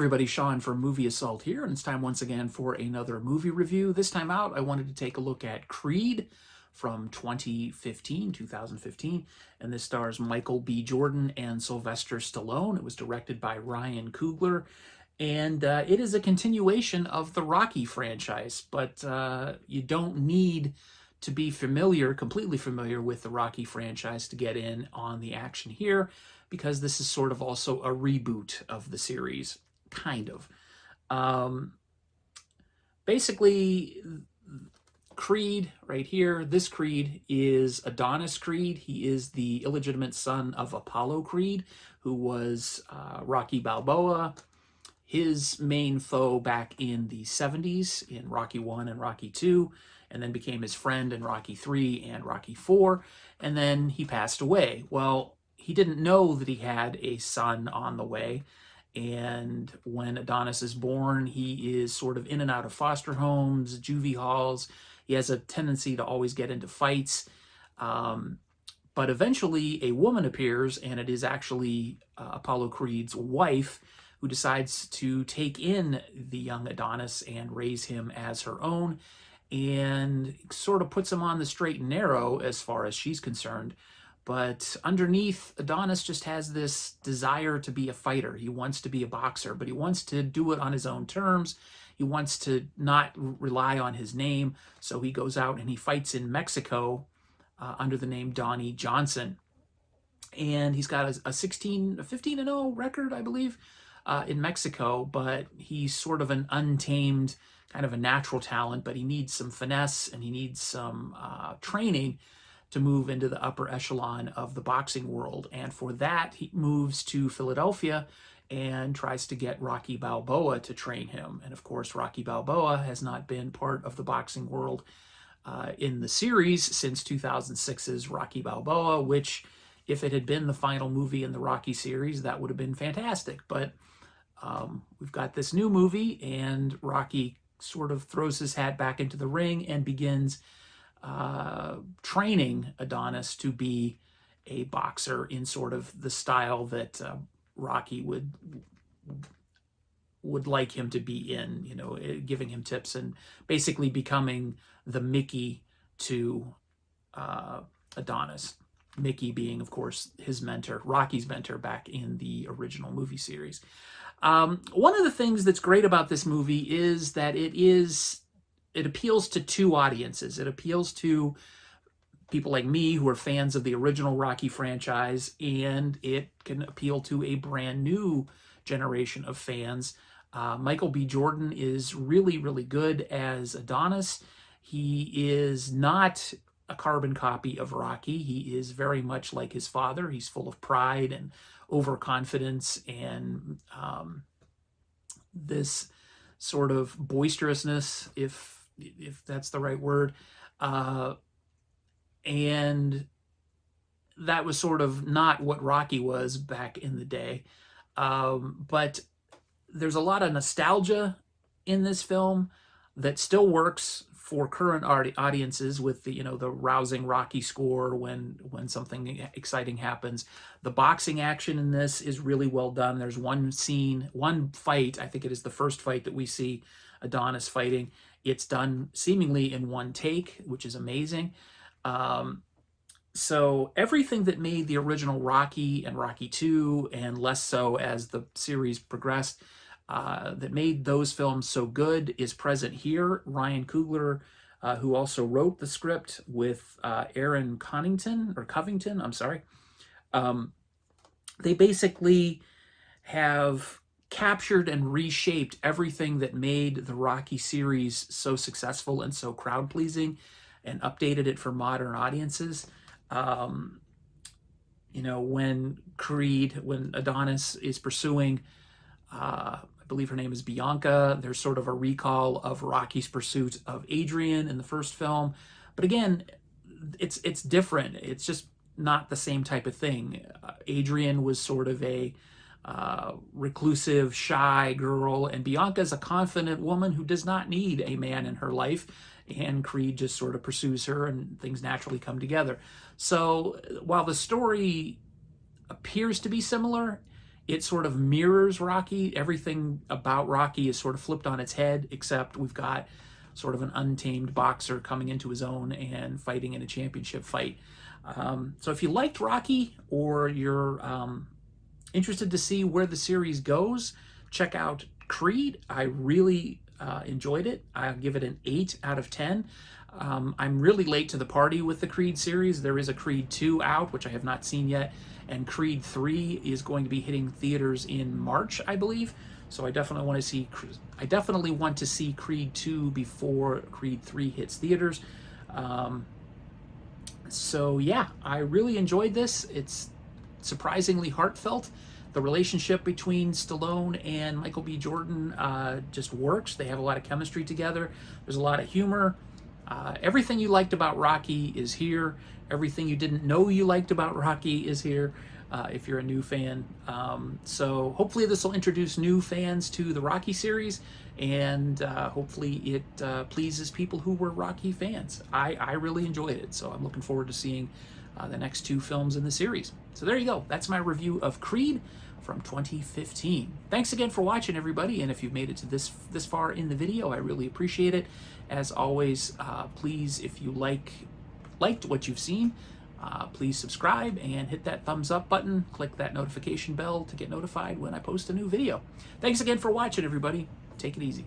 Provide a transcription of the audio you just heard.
everybody, Sean from Movie Assault here, and it's time once again for another movie review. This time out, I wanted to take a look at Creed from 2015, and this stars Michael B. Jordan and Sylvester Stallone. It was directed by Ryan Coogler, and it is a continuation of the Rocky franchise, but you don't need to be completely familiar with the Rocky franchise to get in on the action here, because this is sort of also a reboot of the series, kind of. Basically, Creed right here, this Creed is Adonis Creed. He is the illegitimate son of Apollo Creed, who was Rocky Balboa, his main foe back in the 70s in Rocky 1 and Rocky 2, and then became his friend in Rocky 3 and Rocky 4, and then he passed away. Well, he didn't know that he had a son on the way, and when Adonis is born, he is sort of in and out of foster homes, juvie halls. He has a tendency to always get into fights, but eventually a woman appears, and it is actually Apollo Creed's wife, who decides to take in the young Adonis and raise him as her own, and sort of puts him on the straight and narrow as far as she's concerned. But underneath, Adonis just has this desire to be a fighter. He wants to be a boxer, but he wants to do it on his own terms. He wants to not rely on his name, so he goes out and he fights in Mexico under the name Donnie Johnson. And he's got a 15-0 record, I believe, in Mexico, but he's sort of an untamed, kind of a natural talent, but he needs some finesse and he needs some training to move into the upper echelon of the boxing world. And for that, he moves to Philadelphia and tries to get Rocky Balboa to train him. And of course, Rocky Balboa has not been part of the boxing world in the series since 2006's Rocky Balboa, which, if it had been the final movie in the Rocky series, that would have been fantastic. But we've got this new movie, and Rocky sort of throws his hat back into the ring and begins training Adonis to be a boxer in sort of the style that Rocky would like him to be in, giving him tips and basically becoming the Mickey to Adonis. Mickey being, of course, his mentor, Rocky's mentor back in the original movie series. One of the things that's great about this movie is that it appeals to two audiences. It appeals to people like me who are fans of the original Rocky franchise, and it can appeal to a brand new generation of fans. Michael B. Jordan is really, really good as Adonis. He is not a carbon copy of Rocky. He is very much like his father. He's full of pride and overconfidence and this sort of boisterousness, if that's the right word. And that was sort of not what Rocky was back in the day. But there's a lot of nostalgia in this film that still works for current audiences, with the the rousing Rocky score when something exciting happens. The boxing action in this is really well done. There's one fight, I think it is the first fight that we see Adonis fighting. It's done seemingly in one take, which is amazing. So everything that made the original Rocky and Rocky 2, and less so as the series progressed, that made those films so good, is present here. Ryan Coogler, who also wrote the script with Aaron Covington, they basically have captured and reshaped everything that made the Rocky series so successful and so crowd-pleasing, and updated it for modern audiences. When Adonis is pursuing, I believe her name is Bianca, there's sort of a recall of Rocky's pursuit of Adrian in the first film. But again, it's different. It's just not the same type of thing. Adrian was sort of a reclusive, shy girl, and Bianca is a confident woman who does not need a man in her life, and Creed just sort of pursues her, and things naturally come together. So while the story appears to be similar, It sort of mirrors Rocky. Everything about Rocky is sort of flipped on its head, except we've got sort of an untamed boxer coming into his own and fighting in a championship fight. So if you liked Rocky, or you're interested to see where the series goes, check out Creed. I really enjoyed it. I'll give it an 8 out of 10. I'm really late to the party with the Creed series. There is a Creed 2 out, which I have not seen yet, and Creed 3 is going to be hitting theaters in March, I believe. So I definitely want to see Creed 2 before Creed 3 hits theaters. So yeah, I really enjoyed this. It's surprisingly heartfelt. The relationship between Stallone and Michael B. Jordan just works. They have a lot of chemistry together. There's a lot of humor. Everything you liked about Rocky is here. Everything you didn't know you liked about Rocky is here, if you're a new fan. So hopefully this will introduce new fans to the Rocky series, and hopefully it pleases people who were Rocky fans. I really enjoyed it, so I'm looking forward to seeing the next 2 films in the series. So there you go. That's my review of Creed from 2015. Thanks again for watching, everybody, and if you've made it to this far in the video, I really appreciate it. As always, please, if you liked what you've seen, please subscribe and hit that thumbs up button. Click that notification bell to get notified when I post a new video. Thanks again for watching, everybody. Take it easy.